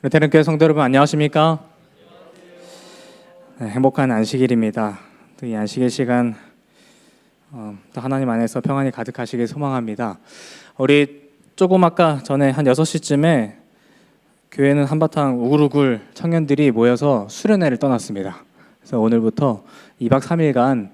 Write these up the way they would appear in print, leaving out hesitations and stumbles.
베테랑교회 성도 여러분 안녕하십니까? 네, 행복한 안식일입니다. 또 이 안식일 시간 또 하나님 안에서 평안이 가득하시길 소망합니다. 우리 조금 아까 전에 한 6시쯤에 교회는 한바탕 우글우글 청년들이 모여서 수련회를 떠났습니다. 그래서 오늘부터 2박 3일간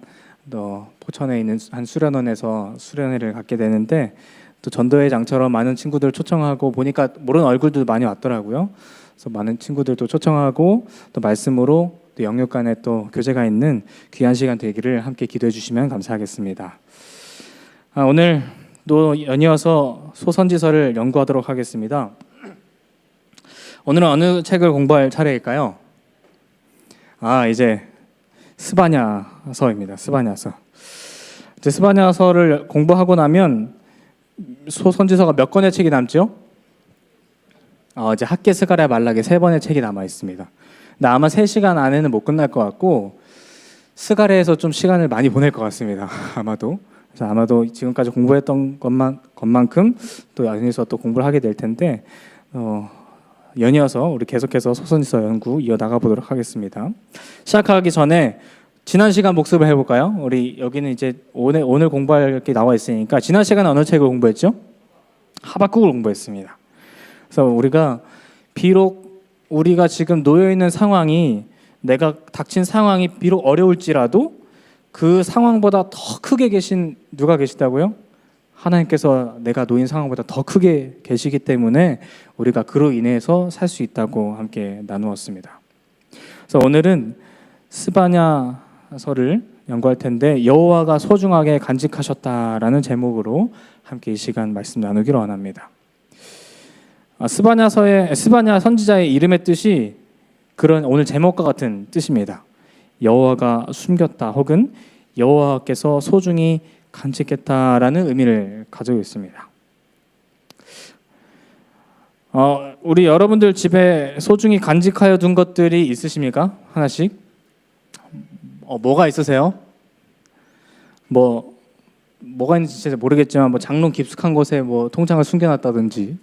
또 포천에 있는 한 수련원에서 수련회를 갖게 되는데, 또 전도회장처럼 많은 친구들 초청하고 보니까 모르는 얼굴도 많이 왔더라고요. 그래서 많은 친구들도 초청하고 또 말씀으로 또 영육 간에 또 교제가 있는 귀한 시간 되기를 함께 기도해 주시면 감사하겠습니다. 오늘 또 연이어서 소선지서를 연구하도록 하겠습니다. 오늘은 어느 책을 공부할 차례일까요? 이제 스바냐서입니다. 스바냐서. 이제 스바냐서를 공부하고 나면 소선지서가 몇 권의 책이 남죠? 이제 학계 스가랴 말라기 3권의 책이 남아 있습니다. 근데 아마 3시간 안에는 못 끝날 것 같고 스가랴에서 좀 시간을 많이 보낼 것 같습니다. 아마도. 그래서 아마도 지금까지 공부했던 것만큼 또 연이어서 또 공부를 하게 될 텐데 연이어서 우리 계속해서 소선지서 연구 이어나가 보도록 하겠습니다. 시작하기 전에 지난 시간 복습을 해볼까요? 우리 여기는 이제 오늘 공부할 게 나와 있으니까 지난 시간에 어느 책을 공부했죠? 하박국을 공부했습니다. 그래서 우리가 비록 우리가 지금 놓여 있는 상황이, 내가 닥친 상황이 비록 어려울지라도 그 상황보다 더 크게 계신 누가 계시다고요? 하나님께서 내가 놓인 상황보다 더 크게 계시기 때문에 우리가 그로 인해서 살 수 있다고 함께 나누었습니다. 그래서 오늘은 스바냐서를 연구할 텐데, 여호와가 소중하게 간직하셨다라는 제목으로 함께 이 시간 말씀 나누기를 원합니다. 스바냐 선지자의 이름의 뜻이 그런 오늘 제목과 같은 뜻입니다. 여호와가 숨겼다 혹은 여호와께서 소중히 간직했다라는 의미를 가지고 있습니다. 우리 여러분들 집에 소중히 간직하여 둔 것들이 있으십니까? 하나씩? 뭐가 있으세요? 뭐가 있는지 진짜 모르겠지만 장롱 깊숙한 곳에 통장을 숨겨놨다든지,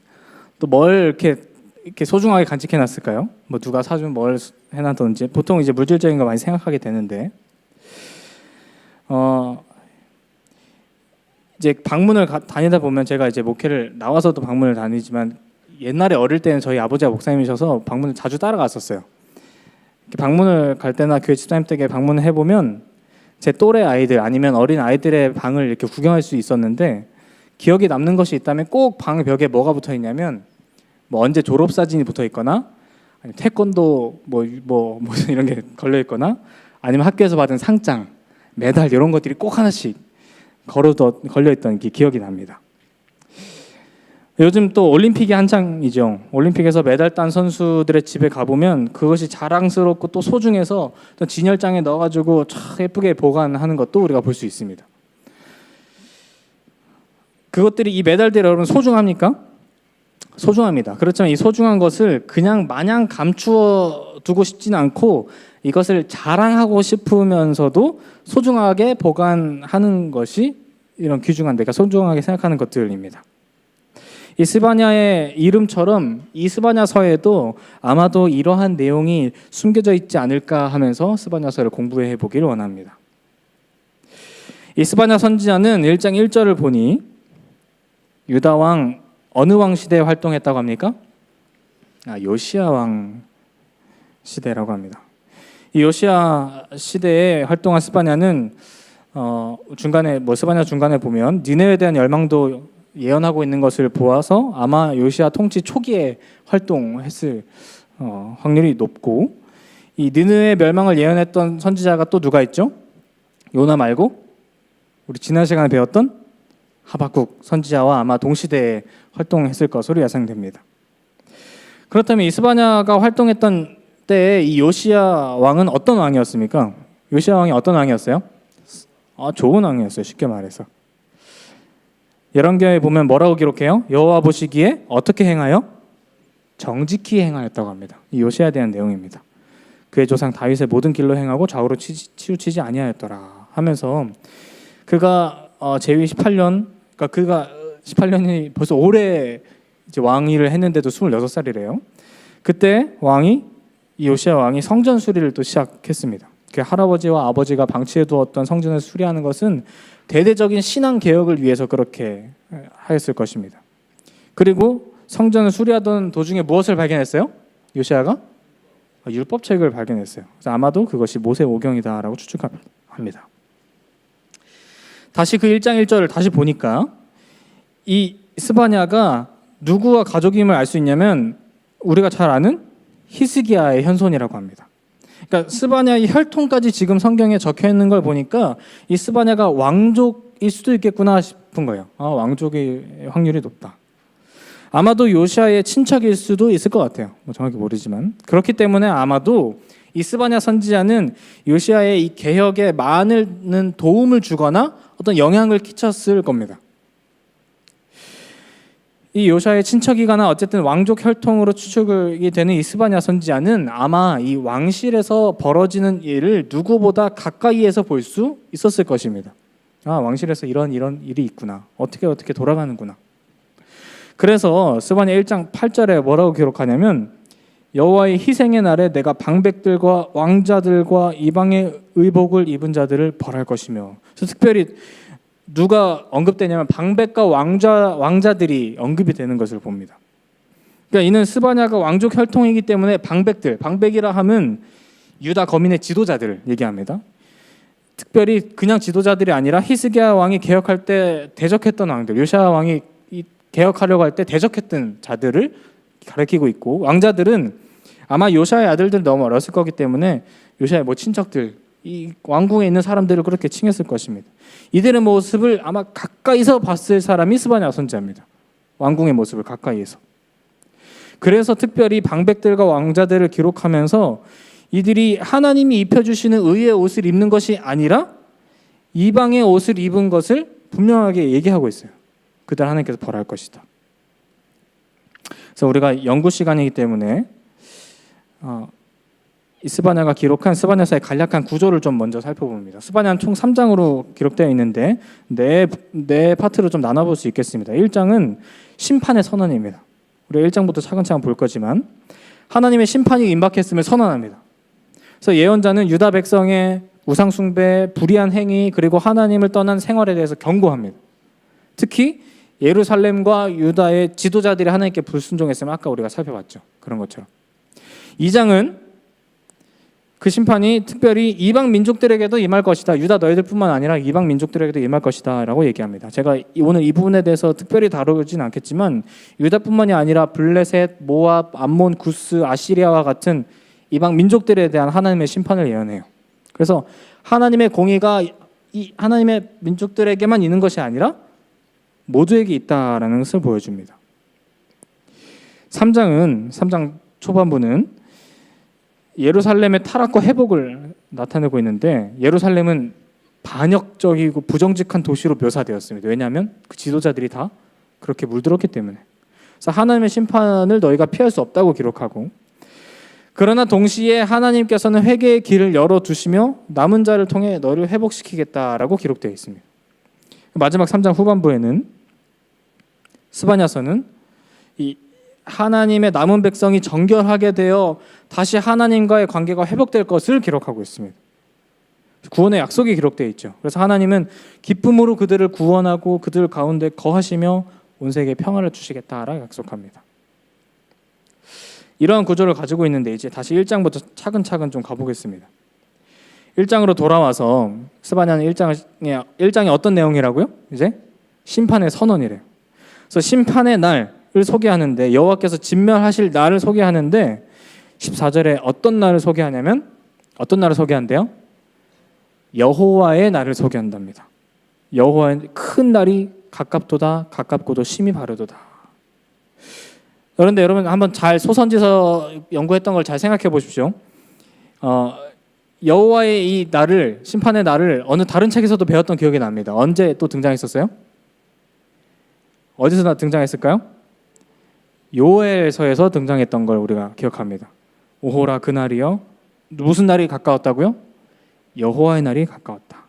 또 뭘 이렇게 소중하게 간직해놨을까요? 누가 사준 뭘 해놨던지. 보통 이제 물질적인 거 많이 생각하게 되는데, 이제 방문을 다니다 보면, 제가 이제 목회를 나와서도 방문을 다니지만 옛날에 어릴 때는 저희 아버지가 목사님이셔서 방문을 자주 따라갔었어요. 방문을 갈 때나 교회 집사님 댁에 방문을 해보면 제 또래 아이들 아니면 어린 아이들의 방을 이렇게 구경할 수 있었는데, 기억에 남는 것이 있다면 꼭 방 벽에 뭐가 붙어 있냐면 언제 졸업 사진이 붙어 있거나, 아니면 태권도 이런 게 걸려 있거나, 아니면 학교에서 받은 상장, 메달 이런 것들이 꼭 하나씩 걸려 있던 게 기억이 납니다. 요즘 또 올림픽이 한창이죠. 올림픽에서 메달 딴 선수들의 집에 가보면 그것이 자랑스럽고 또 소중해서 또 진열장에 넣어가지고 예쁘게 보관하는 것도 우리가 볼 수 있습니다. 그것들이, 이 메달들이 여러분 소중합니까? 소중합니다. 그렇지만 이 소중한 것을 그냥 마냥 감추어 두고 싶지는 않고, 이것을 자랑하고 싶으면서도 소중하게 보관하는 것이 이런 귀중한, 내가 소중하게 생각하는 것들입니다. 이 스바냐의 이름처럼 이 스바냐서에도 아마도 이러한 내용이 숨겨져 있지 않을까 하면서 스바냐서를 공부해 보기를 원합니다. 이 스바냐 선지자는 1장 1절을 보니 유다 왕, 어느 왕 시대에 활동했다고 합니까? 요시야 왕 시대라고 합니다. 이 요시야 시대에 활동한 스바냐는 스바냐 중간에 보면 니네에 대한 열망도 예언하고 있는 것을 보아서 아마 요시야 통치 초기에 활동했을 확률이 높고, 이 니느웨 멸망을 예언했던 선지자가 또 누가 있죠? 요나 말고 우리 지난 시간에 배웠던 하박국 선지자와 아마 동시대에 활동했을 것으로 예상됩니다. 그렇다면 이 스바냐가 활동했던 때에 이 요시야 왕은 어떤 왕이었습니까? 요시야 왕이 어떤 왕이었어요? 좋은 왕이었어요. 쉽게 말해서. 열왕기하에 보면 뭐라고 기록해요? 여호와 보시기에 어떻게 행하여? 정직히 행하였다고 합니다. 이 요시야에 대한 내용입니다. 그의 조상 다윗의 모든 길로 행하고 좌우로 치우치지 아니하였더라 하면서, 그가 제위 18년, 그가 18년이 벌써 오래 이제 왕위를 했는데도 26살이래요. 그때 이 요시야 왕이 성전 수리를 또 시작했습니다. 그 할아버지와 아버지가 방치해 두었던 성전을 수리하는 것은 대대적인 신앙 개혁을 위해서 그렇게 하였을 것입니다. 그리고 성전을 수리하던 도중에 무엇을 발견했어요? 요시야가 율법책을 발견했어요. 그래서 아마도 그것이 모세오경이다라고 추측합니다. 다시 그 1장 1절을 다시 보니까 이 스바냐가 누구와 가족임을 알 수 있냐면 우리가 잘 아는 히스기야의 현손이라고 합니다. 그러니까 스바냐의 혈통까지 지금 성경에 적혀 있는 걸 보니까 이 스바냐가 왕족일 수도 있겠구나 싶은 거예요. 왕족의 확률이 높다. 아마도 요시야의 친척일 수도 있을 것 같아요. 정확히 모르지만 그렇기 때문에 아마도 이 스바냐 선지자는 요시야의 이 개혁에 많은 도움을 주거나 어떤 영향을 끼쳤을 겁니다. 이 요시야의 친척이거나 어쨌든 왕족 혈통으로 추측이 되는 이 스바냐 선지자는 아마 이 왕실에서 벌어지는 일을 누구보다 가까이에서 볼 수 있었을 것입니다. 왕실에서 이런 일이 있구나. 어떻게 돌아가는구나. 그래서 스바냐 1장 8절에 뭐라고 기록하냐면 여호와의 희생의 날에 내가 방백들과 왕자들과 이방의 의복을 입은 자들을 벌할 것이며. 그래서 특별히 누가 언급되냐면 방백과 왕자들이 언급이 되는 것을 봅니다. 그러니까 이는 스바냐가 왕족 혈통이기 때문에 방백이라 하면 유다 거민의 지도자들을 얘기합니다. 특별히 그냥 지도자들이 아니라 히스기야 왕이 개혁할 때 대적했던 왕들, 요시야 왕이 개혁하려고 할 때 대적했던 자들을 가리키고 있고, 왕자들은 아마 요시야의 아들들 너무 어렸을 거기 때문에 요시야의 친척들, 이 왕궁에 있는 사람들을 그렇게 칭했을 것입니다. 이들의 모습을 아마 가까이서 봤을 사람이 스바냐 선지자입니다. 왕궁의 모습을 가까이에서. 그래서 특별히 방백들과 왕자들을 기록하면서 이들이 하나님이 입혀주시는 의의 옷을 입는 것이 아니라 이방의 옷을 입은 것을 분명하게 얘기하고 있어요. 그들 하나님께서 벌할 것이다. 그래서 우리가 연구 시간이기 때문에 이 스바냐가 기록한 스바냐서의 간략한 구조를 좀 먼저 살펴봅니다. 스바냐는 총 3장으로 기록되어 있는데 네 파트로 좀 나눠볼 수 있겠습니다. 1장은 심판의 선언입니다. 우리가 1장부터 차근차근 볼 거지만 하나님의 심판이 임박했음을 선언합니다. 그래서 예언자는 유다 백성의 우상 숭배, 불의한 행위, 그리고 하나님을 떠난 생활에 대해서 경고합니다. 특히 예루살렘과 유다의 지도자들이 하나님께 불순종했으면 아까 우리가 살펴봤죠. 그런 것처럼. 2장은 그 심판이 특별히 이방 민족들에게도 임할 것이다. 유다 너희들뿐만 아니라 이방 민족들에게도 임할 것이다 라고 얘기합니다. 제가 오늘 이 부분에 대해서 특별히 다루진 않겠지만 유다뿐만이 아니라 블레셋, 모압, 암몬, 구스, 아시리아와 같은 이방 민족들에 대한 하나님의 심판을 예언해요. 그래서 하나님의 공의가 이 하나님의 민족들에게만 있는 것이 아니라 모두에게 있다라는 것을 보여줍니다. 3장 초반부는 예루살렘의 타락과 회복을 나타내고 있는데 예루살렘은 반역적이고 부정직한 도시로 묘사되었습니다. 왜냐하면 그 지도자들이 다 그렇게 물들었기 때문에. 그래서 하나님의 심판을 너희가 피할 수 없다고 기록하고, 그러나 동시에 하나님께서는 회개의 길을 열어두시며 남은 자를 통해 너를 회복시키겠다라고 기록되어 있습니다. 마지막 3장 후반부에는 스바냐서는 이 하나님의 남은 백성이 정결하게 되어 다시 하나님과의 관계가 회복될 것을 기록하고 있습니다. 구원의 약속이 기록되어 있죠. 그래서 하나님은 기쁨으로 그들을 구원하고 그들 가운데 거하시며 온 세계에 평화를 주시겠다라고 약속합니다. 이러한 구조를 가지고 있는데 이제 다시 1장부터 차근차근 좀 가보겠습니다. 1장으로 돌아와서 스바냐는 1장이 어떤 내용이라고요? 이제 심판의 선언이래요. 그래서 심판의 날을 소개하는데 여호와께서 진멸하실 날을 소개하는데 14절에 어떤 날을 소개하냐면 어떤 날을 소개한대요? 여호와의 날을 소개한답니다. 여호와의 큰 날이 가깝도다 가깝고도 심히 바르도다. 그런데 여러분 한번 잘 소선지서 연구했던 걸 잘 생각해 보십시오. 여호와의 이 날을, 심판의 날을 어느 다른 책에서도 배웠던 기억이 납니다. 언제 또 등장했었어요? 어디서 등장했을까요? 요엘서에서 등장했던 걸 우리가 기억합니다. 오호라 그날이여. 무슨 날이 가까웠다고요? 여호와의 날이 가까웠다.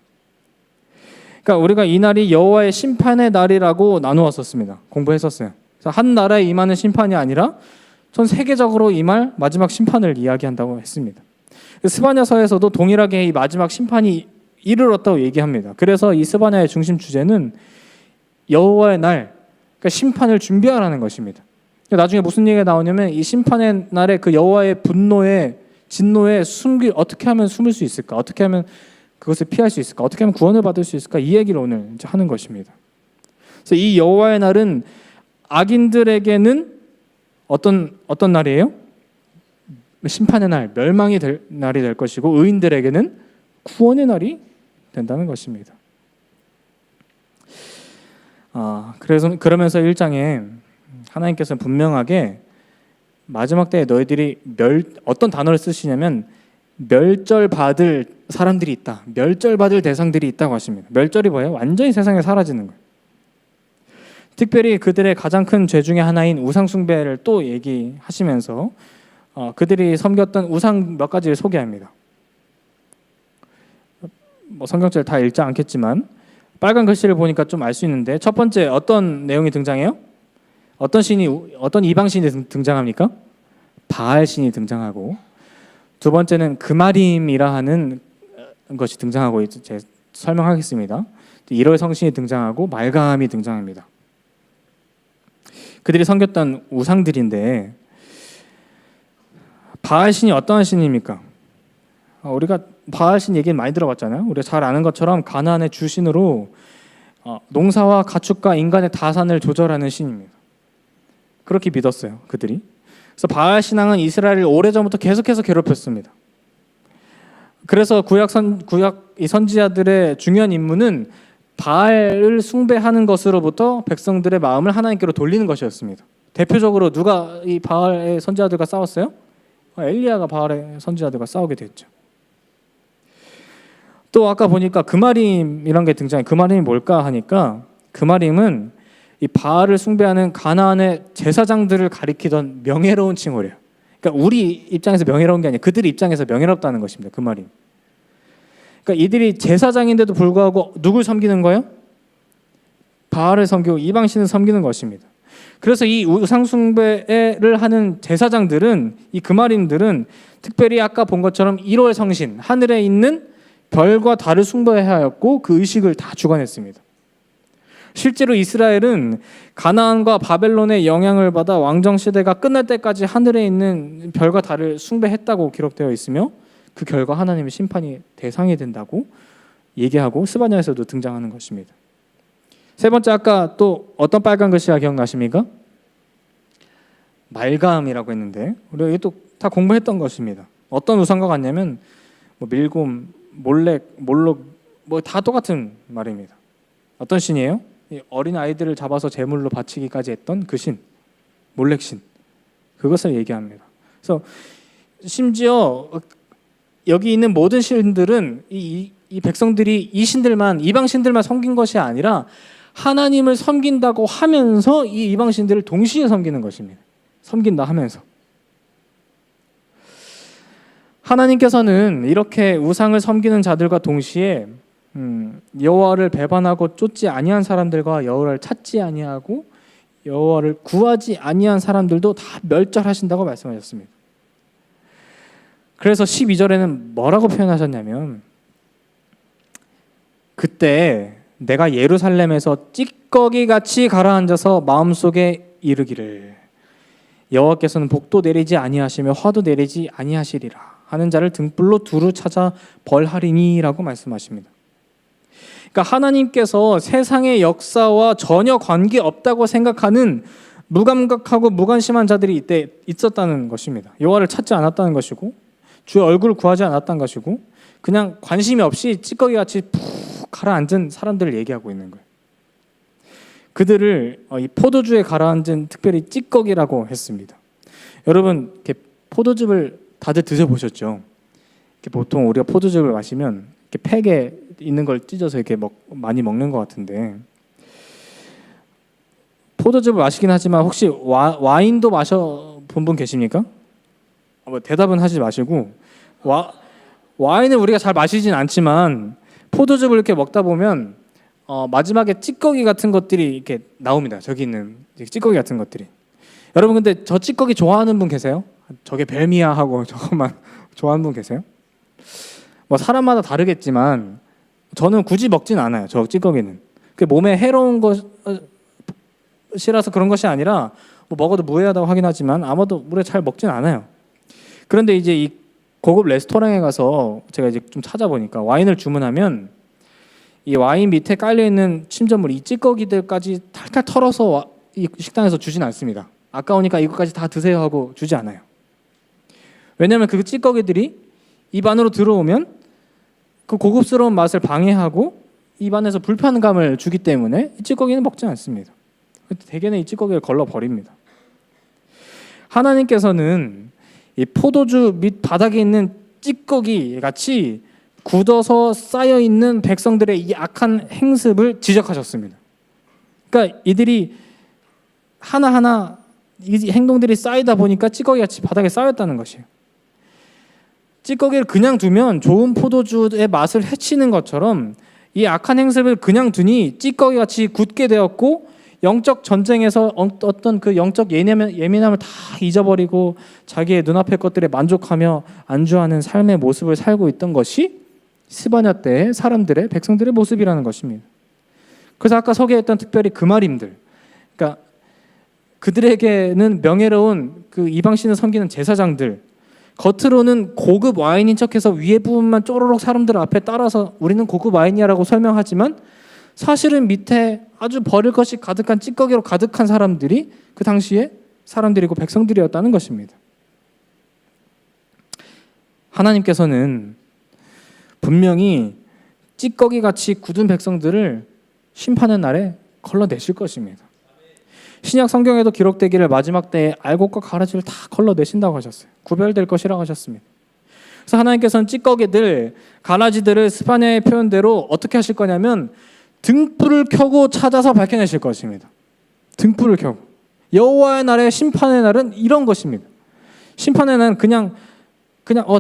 그러니까 우리가 이 날이 여호와의 심판의 날이라고 나누었었습니다. 공부했었어요. 그래서 한 나라에 임하는 심판이 아니라 전 세계적으로 이 말 마지막 심판을 이야기한다고 했습니다. 스바냐서에서도 동일하게 이 마지막 심판이 이르렀다고 얘기합니다. 그래서 이 스바냐의 중심 주제는 여호와의 날, 그러니까 심판을 준비하라는 것입니다. 나중에 무슨 얘기가 나오냐면 이 심판의 날에 그 여호와의 분노에 진노에 어떻게 하면 숨을 수 있을까? 어떻게 하면 그것을 피할 수 있을까? 어떻게 하면 구원을 받을 수 있을까? 이 얘기를 오늘 이제 하는 것입니다. 그래서 이 여호와의 날은 악인들에게는 어떤 날이에요? 심판의 날, 멸망이 될 날이 될 것이고 의인들에게는 구원의 날이 된다는 것입니다. 그러면서 1장에 하나님께서는 분명하게 마지막 때에 너희들이 어떤 단어를 쓰시냐면 멸절받을 사람들이 있다. 멸절받을 대상들이 있다고 하십니다. 멸절이 뭐예요? 완전히 세상에 사라지는 거예요. 특별히 그들의 가장 큰 죄 중에 하나인 우상 숭배를 또 얘기하시면서 그들이 섬겼던 우상 몇 가지를 소개합니다. 성경책을 다 읽지 않겠지만 빨간 글씨를 보니까 좀 알 수 있는데 첫 번째 어떤 내용이 등장해요? 어떤 이방 신이 등장합니까? 바알 신이 등장하고 두 번째는 그마림이라 하는 것이 등장하고 제가 설명하겠습니다. 1월 성신이 등장하고 말감이 등장합니다. 그들이 섬겼던 우상들인데 바알 신이 어떠한 신입니까? 우리가 바알 신 얘기는 많이 들어봤잖아요. 우리가 잘 아는 것처럼 가나안의 주신으로 농사와 가축과 인간의 다산을 조절하는 신입니다. 그렇게 믿었어요, 그들이. 그래서 바알 신앙은 이스라엘을 오래전부터 계속해서 괴롭혔습니다. 그래서 구약 이 선지자들의 중요한 임무는 바알을 숭배하는 것으로부터 백성들의 마음을 하나님께로 돌리는 것이었습니다. 대표적으로 누가 이 바알의 선지자들과 싸웠어요? 엘리야가 바알의 선지자들과 싸우게 됐죠. 또 아까 보니까 그마림이란 게 등장해요. 그마림이 뭘까 하니까 그마림은 이 바알을 숭배하는 가나안의 제사장들을 가리키던 명예로운 칭호래요. 그러니까 우리 입장에서 명예로운 게 아니라 그들의 입장에서 명예롭다는 것입니다. 그마림. 그러니까 이들이 제사장인데도 불구하고 누굴 섬기는 거예요? 바알을 섬기고 이방신을 섬기는 것입니다. 그래서 이 우상 숭배를 하는 제사장들은 이 그마림들은 특별히 아까 본 것처럼 1월 성신 하늘에 있는 별과 달을 숭배해야 하였고 그 의식을 다 주관했습니다. 실제로 이스라엘은 가나안과 바벨론의 영향을 받아 왕정 시대가 끝날 때까지 하늘에 있는 별과 달을 숭배했다고 기록되어 있으며 그 결과 하나님의 심판이 대상이 된다고 얘기하고 스바냐에서도 등장하는 것입니다. 세 번째 아까 또 어떤 빨간 글씨가 기억나십니까? 말감이라고 했는데 우리가 또 다 공부했던 것입니다. 어떤 우상과 같냐면 밀곰, 몰렉, 몰록 다 똑같은 말입니다. 어떤 신이에요? 어린 아이들을 잡아서 제물로 바치기까지 했던 그 신, 몰렉 신. 그것을 얘기합니다. 그래서 심지어 여기 있는 모든 신들은 이 백성들이 이 신들만 이방 신들만 섬긴 것이 아니라 하나님을 섬긴다고 하면서 이 이방 신들을 동시에 섬기는 것입니다. 섬긴다 하면서. 하나님께서는 이렇게 우상을 섬기는 자들과 동시에 여호와를 배반하고 쫓지 아니한 사람들과 여호와를 찾지 아니하고 여호와를 구하지 아니한 사람들도 다 멸절하신다고 말씀하셨습니다. 그래서 12절에는 뭐라고 표현하셨냐면 그때 내가 예루살렘에서 찌꺼기같이 가라앉아서 마음속에 이르기를 여호와께서는 복도 내리지 아니하시며 화도 내리지 아니하시리라 하는 자를 등불로 두루 찾아 벌하리니라고 말씀하십니다. 그러니까 하나님께서 세상의 역사와 전혀 관계없다고 생각하는 무감각하고 무관심한 자들이 이때 있었다는 것입니다. 여호와를 찾지 않았다는 것이고 주의 얼굴을 구하지 않았다는 것이고 그냥 관심이 없이 찌꺼기같이 푹 가라앉은 사람들을 얘기하고 있는 거예요. 그들을 이 포도주에 가라앉은 특별히 찌꺼기라고 했습니다. 여러분 이렇게 포도즙을 다들 드셔보셨죠? 이렇게 보통 우리가 포도즙을 마시면 이렇게 팩에 있는 걸 찢어서 이렇게 많이 먹는 것 같은데 포도즙을 마시긴 하지만 혹시 와인도 마셔본 분 계십니까? 대답은 하지 마시고 와인을 우리가 잘 마시진 않지만 포도즙을 이렇게 먹다 보면 마지막에 찌꺼기 같은 것들이 이렇게 나옵니다. 저기 있는 찌꺼기 같은 것들이 여러분 근데 저 찌꺼기 좋아하는 분 계세요? 저게 별미야 하고 저것만 좋아하는 분 계세요? 뭐 사람마다 다르겠지만 저는 굳이 먹진 않아요. 저 찌꺼기는. 그 몸에 해로운 것이라서 그런 것이 아니라 뭐 먹어도 무해하다고 하긴 하지만 아마도 물에 잘 먹진 않아요. 그런데 이제 이 고급 레스토랑에 가서 제가 이제 좀 찾아보니까 와인을 주문하면 이 와인 밑에 깔려 있는 침전물 이 찌꺼기들까지 탈탈 털어서 이 식당에서 주진 않습니다. 아까우니까 이것까지 다 드세요 하고 주지 않아요. 왜냐하면 그 찌꺼기들이 입 안으로 들어오면 그 고급스러운 맛을 방해하고 입 안에서 불편감을 주기 때문에 이 찌꺼기는 먹지 않습니다. 대개는 이 찌꺼기를 걸러 버립니다. 하나님께서는 이 포도주 밑 바닥에 있는 찌꺼기 같이 굳어서 쌓여 있는 백성들의 이 악한 행습을 지적하셨습니다. 그러니까 이들이 하나하나 이 행동들이 쌓이다 보니까 찌꺼기 같이 바닥에 쌓였다는 것이에요. 찌꺼기를 그냥 두면 좋은 포도주의 맛을 해치는 것처럼 이 악한 행습을 그냥 두니 찌꺼기 같이 굳게 되었고 영적 전쟁에서 어떤 그 영적 예민함을 다 잊어버리고 자기의 눈앞의 것들에 만족하며 안주하는 삶의 모습을 살고 있던 것이 스바냐 때의 사람들의 백성들의 모습이라는 것입니다. 그래서 아까 소개했던 특별히 금알임들, 그러니까 그들에게는 명예로운 그 이방신을 섬기는 제사장들, 겉으로는 고급 와인인 척해서 위에 부분만 쪼로록 사람들 앞에 따라서 우리는 고급 와인이라고 설명하지만 사실은 밑에 아주 버릴 것이 가득한 찌꺼기로 가득한 사람들이 그 당시에 사람들이고 백성들이었다는 것입니다. 하나님께서는 분명히 찌꺼기같이 굳은 백성들을 심판의 날에 걸러내실 것입니다. 신약 성경에도 기록되기를 마지막 때에 알곡과 가라지를 다 걸러내신다고 하셨어요. 구별될 것이라고 하셨습니다. 그래서 하나님께서는 찌꺼기들, 가라지들을 스바냐의 표현대로 어떻게 하실 거냐면 등불을 켜고 찾아서 밝혀내실 것입니다. 등불을 켜고. 여호와의 날의 심판의 날은 이런 것입니다. 심판의 날은 그냥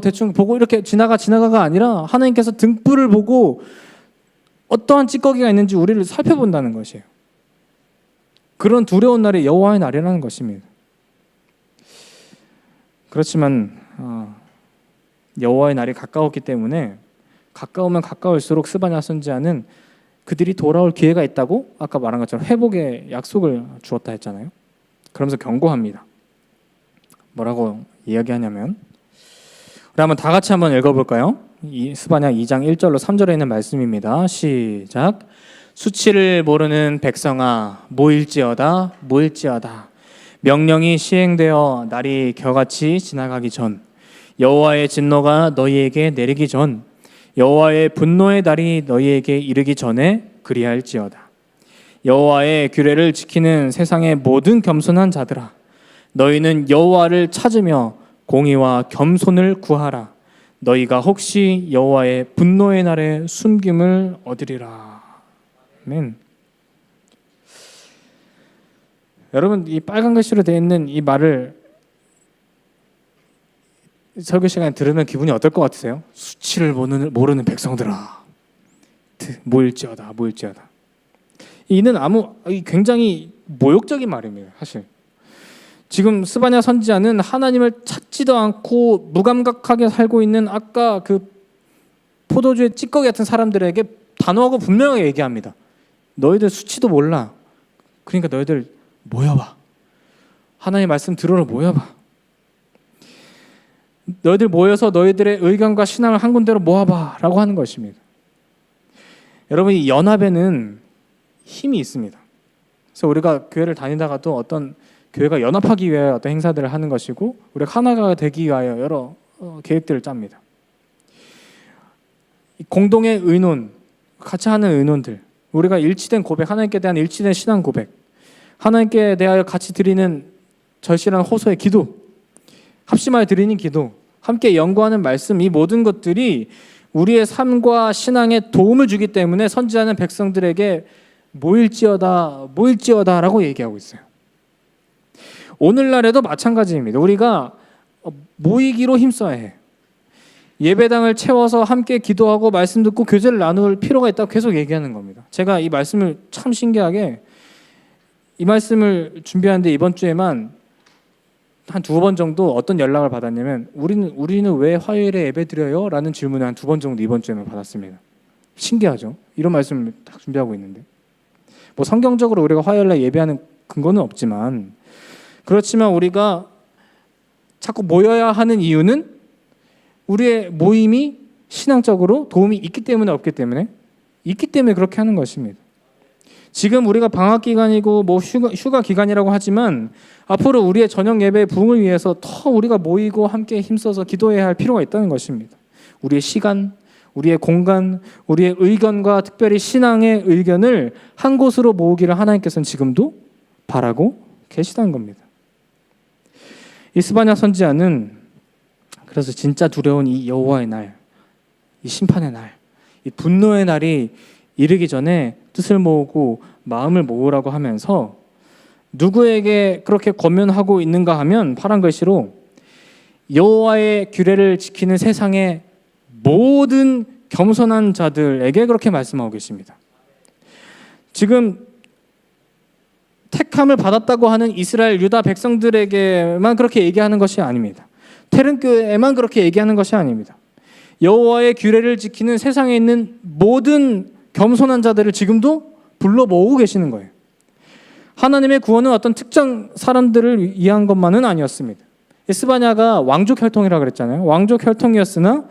대충 보고 이렇게 지나가가 아니라 하나님께서 등불을 보고 어떠한 찌꺼기가 있는지 우리를 살펴본다는 것이에요. 그런 두려운 날이 여호와의 날이라는 것입니다. 그렇지만 여호와의 날이 가까웠기 때문에 가까우면 가까울수록 스바냐 선지자는 그들이 돌아올 기회가 있다고 아까 말한 것처럼 회복의 약속을 주었다 했잖아요. 그러면서 경고합니다. 뭐라고 이야기하냐면 우리 한번 다 같이 한번 읽어볼까요? 스바냐 2장 1절로 3절에 있는 말씀입니다. 시작. 수치를 모르는 백성아 모일지어다 모일지어다. 명령이 시행되어 날이 겨같이 지나가기 전 여호와의 진노가 너희에게 내리기 전 여호와의 분노의 날이 너희에게 이르기 전에 그리할지어다. 여호와의 규례를 지키는 세상의 모든 겸손한 자들아 너희는 여호와를 찾으며 공의와 겸손을 구하라. 너희가 혹시 여호와의 분노의 날에 숨김을 얻으리라. 아멘. 여러분 이 빨간 글씨로 되어 있는 이 말을 설교 시간에 들으면 기분이 어떨 것 같으세요? 수치를 모르는 백성들아 모일지어다 모일지어다. 이는 굉장히 모욕적인 말입니다. 사실 지금 스바냐 선지자는 하나님을 찾지도 않고 무감각하게 살고 있는 아까 그 포도주의 찌꺼기 같은 사람들에게 단호하고 분명하게 얘기합니다. 너희들 수치도 몰라. 그러니까 너희들 모여봐. 하나님 말씀 들으러 모여봐. 너희들 모여서 너희들의 의견과 신앙을 한 군데로 모아봐 라고 하는 것입니다. 여러분 이 연합에는 힘이 있습니다. 그래서 우리가 교회를 다니다가도 어떤 교회가 연합하기 위해 어떤 행사들을 하는 것이고 우리가 하나가 되기 위하여 여러 계획들을 짭니다. 공동의 의논, 같이 하는 의논들, 우리가 일치된 고백, 하나님께 대한 일치된 신앙 고백, 하나님께 대하여 같이 드리는 절실한 호소의 기도, 합심하여 드리는 기도, 함께 연구하는 말씀, 이 모든 것들이 우리의 삶과 신앙에 도움을 주기 때문에 선지자는 백성들에게 모일지어다 모일지어다 라고 얘기하고 있어요. 오늘날에도 마찬가지입니다. 우리가 모이기로 힘써야 해. 예배당을 채워서 함께 기도하고 말씀 듣고 교제를 나눌 필요가 있다고 계속 얘기하는 겁니다. 제가 이 말씀을 참 신기하게 이 말씀을 준비하는데 이번 주에만 한 두 번 정도 어떤 연락을 받았냐면 우리는 왜 화요일에 예배드려요? 라는 질문을 한 두 번 정도 이번 주에는 받았습니다. 신기하죠? 이런 말씀을 딱 준비하고 있는데 뭐 성경적으로 우리가 화요일날 예배하는 근거는 없지만 그렇지만 우리가 자꾸 모여야 하는 이유는 우리의 모임이 신앙적으로 도움이 있기 때문에 없기 때문에 있기 때문에 그렇게 하는 것입니다. 지금 우리가 방학 기간이고 뭐 휴가 기간이라고 하지만 앞으로 우리의 저녁 예배의 부흥을 위해서 더 우리가 모이고 함께 힘써서 기도해야 할 필요가 있다는 것입니다. 우리의 시간, 우리의 공간, 우리의 의견과 특별히 신앙의 의견을 한 곳으로 모으기를 하나님께서는 지금도 바라고 계시다는 겁니다. 이 스바냐 선지자는 그래서 진짜 두려운 이 여호와의 날, 이 심판의 날, 이 분노의 날이 이르기 전에 뜻을 모으고 마음을 모으라고 하면서 누구에게 그렇게 권면하고 있는가 하면 파란 글씨로 여호와의 규례를 지키는 세상의 모든 겸손한 자들에게 그렇게 말씀하고 계십니다. 지금 택함을 받았다고 하는 이스라엘 유다 백성들에게만 그렇게 얘기하는 것이 아닙니다. 테른교회에만 그렇게 얘기하는 것이 아닙니다. 여호와의 규례를 지키는 세상에 있는 모든 겸손한 자들을 지금도 불러 모으고 계시는 거예요. 하나님의 구원은 어떤 특정 사람들을 위한 것만은 아니었습니다. 스바냐가 왕족 혈통이라고 그랬잖아요. 왕족 혈통이었으나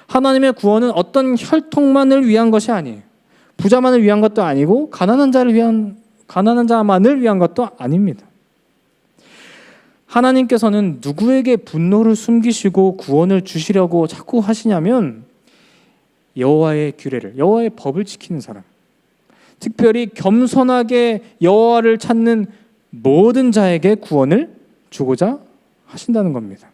하나님의 구원은 어떤 혈통만을 위한 것이 아니에요. 부자만을 위한 것도 아니고 가난한 자만을 위한 것도 아닙니다. 하나님께서는 누구에게 분노를 숨기시고 구원을 주시려고 자꾸 하시냐면 여호와의 규례를, 여호와의 법을 지키는 사람, 특별히 겸손하게 여호와를 찾는 모든 자에게 구원을 주고자 하신다는 겁니다.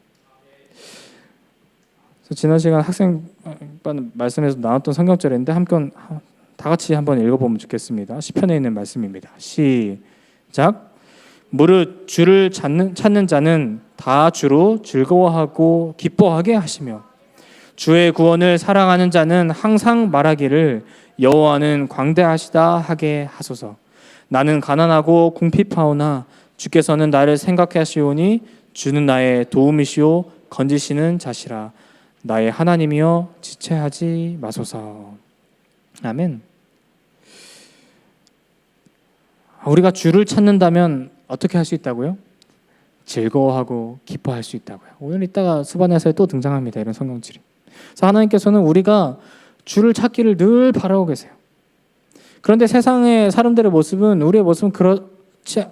그래서 지난 시간 학생반 말씀에서 나왔던 성경절인데 다 같이 한번 읽어보면 좋겠습니다. 시편에 있는 말씀입니다. 시작. 무릇 주를 찾는 자는 다 주로 즐거워하고 기뻐하게 하시며 주의 구원을 사랑하는 자는 항상 말하기를 여호와는 광대하시다 하게 하소서. 나는 가난하고 궁핍하오나 주께서는 나를 생각하시오니 주는 나의 도움이시오 건지시는 자시라. 나의 하나님이여 지체하지 마소서. 아멘. 우리가 주를 찾는다면 어떻게 할 수 있다고요? 즐거워하고 기뻐할 수 있다고요. 오늘 이따가 스바냐서에 또 등장합니다. 이런 성경들이. 그래서 하나님께서는 우리가 주를 찾기를 늘 바라고 계세요. 그런데 세상의 사람들의 모습은 우리의 모습은 그렇지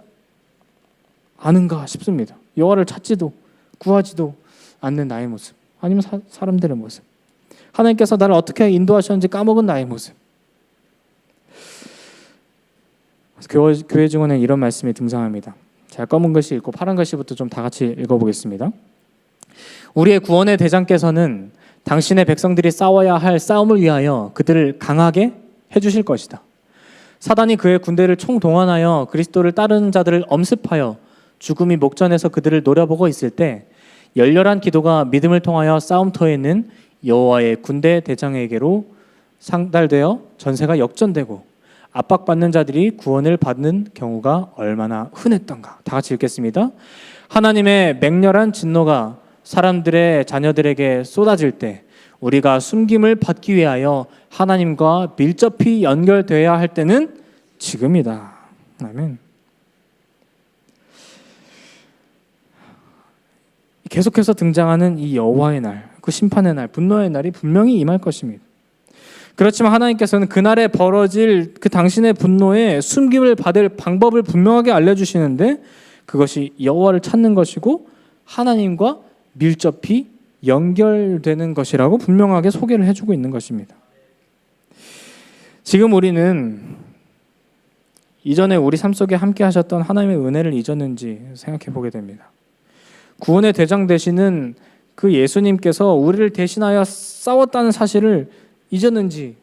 않은가 싶습니다. 여호와를 찾지도 구하지도 않는 나의 모습, 아니면 사람들의 모습, 하나님께서 나를 어떻게 인도하셨는지 까먹은 나의 모습. 교회 증언에 이런 말씀이 등장합니다. 제가 검은 글씨 읽고 파란 글씨부터 좀 다 같이 읽어보겠습니다. 우리의 구원의 대장께서는 당신의 백성들이 싸워야 할 싸움을 위하여 그들을 강하게 해주실 것이다. 사단이 그의 군대를 총동원하여 그리스도를 따르는 자들을 엄습하여 죽음이 목전에서 그들을 노려보고 있을 때 열렬한 기도가 믿음을 통하여 싸움터에 있는 여호와의 군대 대장에게로 상달되어 전세가 역전되고 압박받는 자들이 구원을 받는 경우가 얼마나 흔했던가. 다 같이 읽겠습니다. 하나님의 맹렬한 진노가 사람들의 자녀들에게 쏟아질 때 우리가 숨김을 받기 위하여 하나님과 밀접히 연결되어야 할 때는 지금이다. 아멘. 계속해서 등장하는 이 여호와의 날, 그 심판의 날, 분노의 날이 분명히 임할 것입니다. 그렇지만 하나님께서는 그날에 벌어질 그 당신의 분노에 숨김을 받을 방법을 분명하게 알려주시는데 그것이 여호와를 찾는 것이고 하나님과 밀접히 연결되는 것이라고 분명하게 소개를 해주고 있는 것입니다. 지금 우리는 이전에 우리 삶 속에 함께 하셨던 하나님의 은혜를 잊었는지 생각해 보게 됩니다. 구원의 대장 되시는 그 예수님께서 우리를 대신하여 싸웠다는 사실을 잊었는지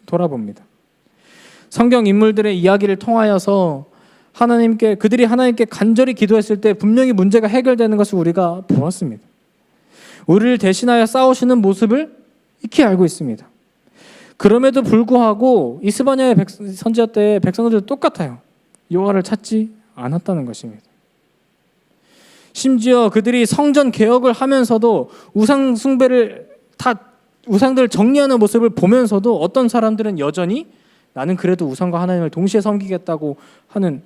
돌아봅니다. 성경 인물들의 이야기를 통하여서 그들이 하나님께 간절히 기도했을 때 분명히 문제가 해결되는 것을 우리가 보았습니다. 우리를 대신하여 싸우시는 모습을 익히 알고 있습니다. 그럼에도 불구하고 이스바냐의 선지자 때 백성들도 똑같아요. 여호와를 찾지 않았다는 것입니다. 심지어 그들이 성전 개혁을 하면서도 우상 숭배를 다 우상들을 정리하는 모습을 보면서도 어떤 사람들은 여전히 나는 그래도 우상과 하나님을 동시에 섬기겠다고 하는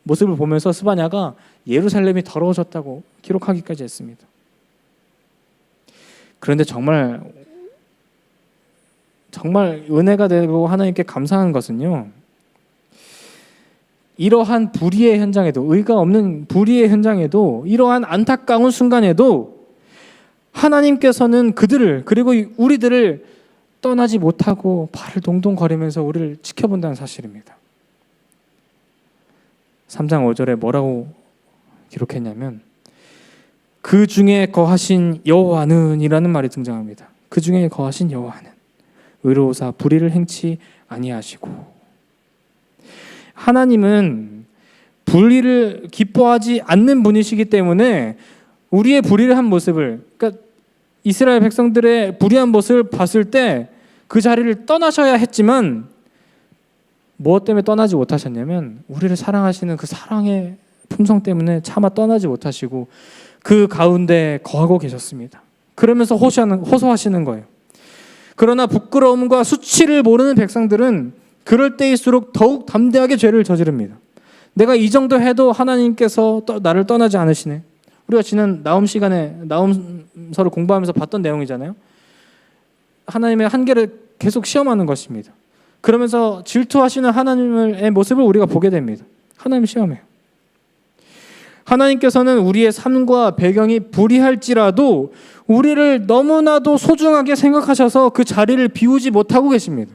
모습을 보면서 스바냐가 예루살렘이 더러워졌다고 기록하기까지 했습니다. 그런데 정말 은혜가 되고 하나님께 감사한 것은요, 이러한 불의의 현장에도, 의가 없는 불의의 현장에도, 이러한 안타까운 순간에도 하나님께서는 그들을, 그리고 우리들을 떠나지 못하고 발을 동동거리면서 우리를 지켜본다는 사실입니다. 3장 5절에 뭐라고 기록했냐면 그 중에 거하신 여호와는 이라는 말이 등장합니다. 그 중에 거하신 여호와는 의로우사 불의를 행치 아니하시고, 하나님은 불의를 기뻐하지 않는 분이시기 때문에 우리의 불의를 한 모습을, 그러니까 이스라엘 백성들의 불의한 모습을 봤을 때 그 자리를 떠나셔야 했지만 무엇 때문에 떠나지 못하셨냐면 우리를 사랑하시는 그 사랑의 품성 때문에 차마 떠나지 못하시고 그 가운데 거하고 계셨습니다. 그러면서 호소하시는 거예요. 그러나 부끄러움과 수치를 모르는 백성들은 그럴 때일수록 더욱 담대하게 죄를 저지릅니다. 내가 이 정도 해도 하나님께서 나를 떠나지 않으시네. 우리가 지난 나움 시간에 나움서를 공부하면서 봤던 내용이잖아요. 하나님의 한계를 계속 시험하는 것입니다. 그러면서 질투하시는 하나님의 모습을 우리가 보게 됩니다. 하나님 시험해요. 하나님께서는 우리의 삶과 배경이 불의할지라도 우리를 너무나도 소중하게 생각하셔서 그 자리를 비우지 못하고 계십니다.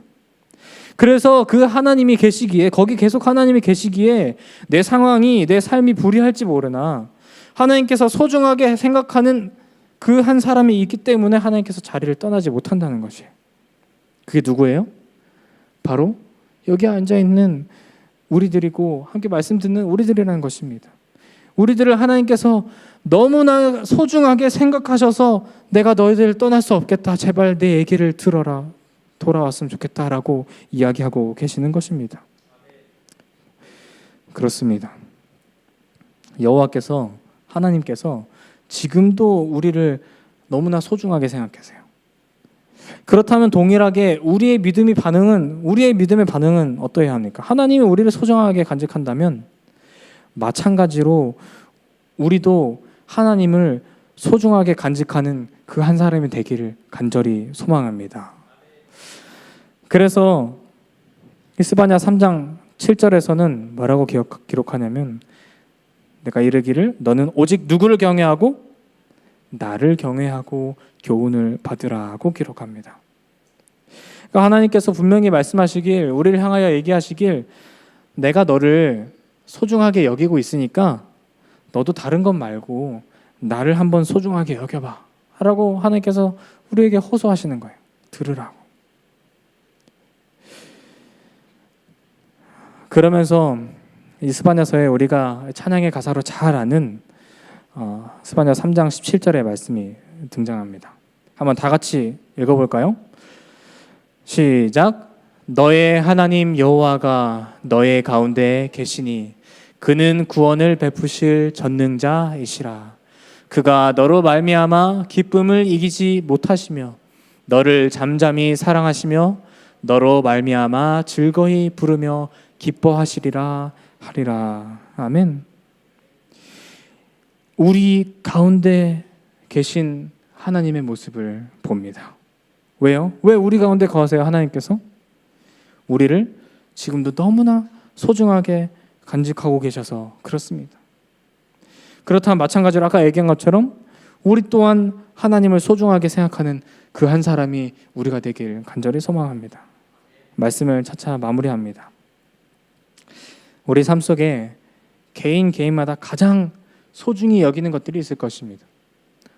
그래서 그 하나님이 계시기에, 거기 계속 하나님이 계시기에 내 상황이, 내 삶이 불의할지 모르나 하나님께서 소중하게 생각하는 그 한 사람이 있기 때문에 하나님께서 자리를 떠나지 못한다는 것이에요. 그게 누구예요? 바로 여기 앉아있는 우리들이고 함께 말씀 듣는 우리들이라는 것입니다. 우리들을 하나님께서 너무나 소중하게 생각하셔서 내가 너희들을 떠날 수 없겠다, 제발 내 얘기를 들어라, 돌아왔으면 좋겠다라고 이야기하고 계시는 것입니다. 그렇습니다. 여호와께서, 하나님께서 지금도 우리를 너무나 소중하게 생각하세요. 그렇다면 동일하게 우리의 믿음의 반응은 어떠해야 합니까? 하나님이 우리를 소중하게 간직한다면 마찬가지로 우리도 하나님을 소중하게 간직하는 그 한 사람이 되기를 간절히 소망합니다. 그래서 스바냐 3장 7절에서는 뭐라고 기록하냐면 내가 이르기를 너는 오직 누구를 경외하고 나를 경외하고 교훈을 받으라고 기록합니다. 그러니까 하나님께서 분명히 말씀하시길, 우리를 향하여 얘기하시길, 내가 너를 소중하게 여기고 있으니까 너도 다른 것 말고 나를 한번 소중하게 여겨봐 라고 하나님께서 우리에게 호소하시는 거예요. 들으라고. 그러면서 이 스바냐서에 우리가 찬양의 가사로 잘 아는 스바냐 3장 17절의 말씀이 등장합니다. 한번 다 같이 읽어볼까요? 시작. 너의 하나님 여호와가 너의 가운데 계시니 그는 구원을 베푸실 전능자이시라. 그가 너로 말미암아 기쁨을 이기지 못하시며 너를 잠잠히 사랑하시며 너로 말미암아 즐거이 부르며 기뻐하시리라 하리라. 아멘. 우리 가운데 계신 하나님의 모습을 봅니다. 왜요? 왜 우리 가운데 거하세요? 하나님께서 우리를 지금도 너무나 소중하게 간직하고 계셔서 그렇습니다. 그렇다면 마찬가지로 아까 얘기한 것처럼 우리 또한 하나님을 소중하게 생각하는 그 한 사람이 우리가 되길 간절히 소망합니다. 말씀을 차차 마무리합니다. 우리 삶 속에 개인마다 가장 소중히 여기는 것들이 있을 것입니다.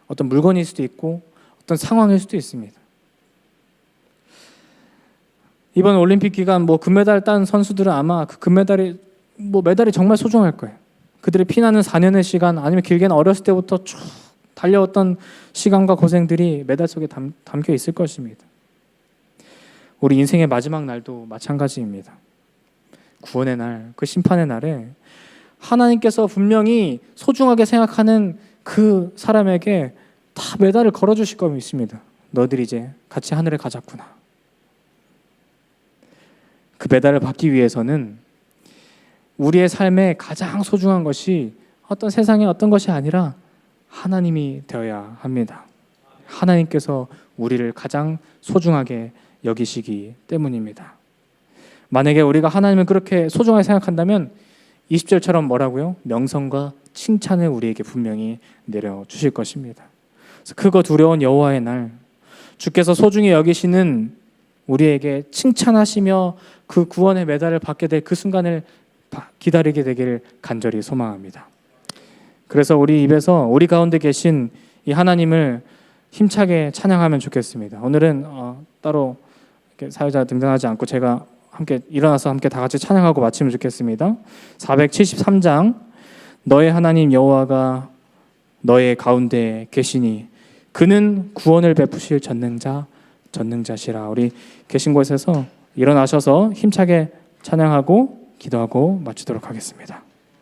어떤 물건일 수도 있고 어떤 상황일 수도 있습니다. 이번 올림픽 기간 금메달 딴 선수들은 아마 그 금메달이 메달이 정말 소중할 거예요. 그들이 피나는 4년의 시간, 아니면 길게는 어렸을 때부터 쭉 달려왔던 시간과 고생들이 메달 속에 담겨 있을 것입니다. 우리 인생의 마지막 날도 마찬가지입니다. 구원의 날, 그 심판의 날에 하나님께서 분명히 소중하게 생각하는 그 사람에게 다 메달을 걸어주실 거 믿습니다. 너희들이 이제 같이 하늘에 가자꾸나. 그 메달을 받기 위해서는 우리의 삶에 가장 소중한 것이 어떤 세상의 어떤 것이 아니라 하나님이 되어야 합니다. 하나님께서 우리를 가장 소중하게 여기시기 때문입니다. 만약에 우리가 하나님을 그렇게 소중하게 생각한다면 20절처럼 뭐라고요? 명성과 칭찬을 우리에게 분명히 내려주실 것입니다. 그래서 크고 두려운 여호와의 날, 주께서 소중히 여기시는 우리에게 칭찬하시며 그 구원의 메달을 받게 될 그 순간을 기다리게 되기를 간절히 소망합니다. 그래서 우리 입에서 우리 가운데 계신 이 하나님을 힘차게 찬양하면 좋겠습니다. 오늘은 따로 사회자 등장하지 않고 제가 함께 일어나서 함께 다 같이 찬양하고 마치면 좋겠습니다. 473장 너의 하나님 여호와가 너의 가운데 계시니 그는 구원을 베푸실 전능자시라. 우리 계신 곳에서 일어나셔서 힘차게 찬양하고 기도하고 마치도록 하겠습니다.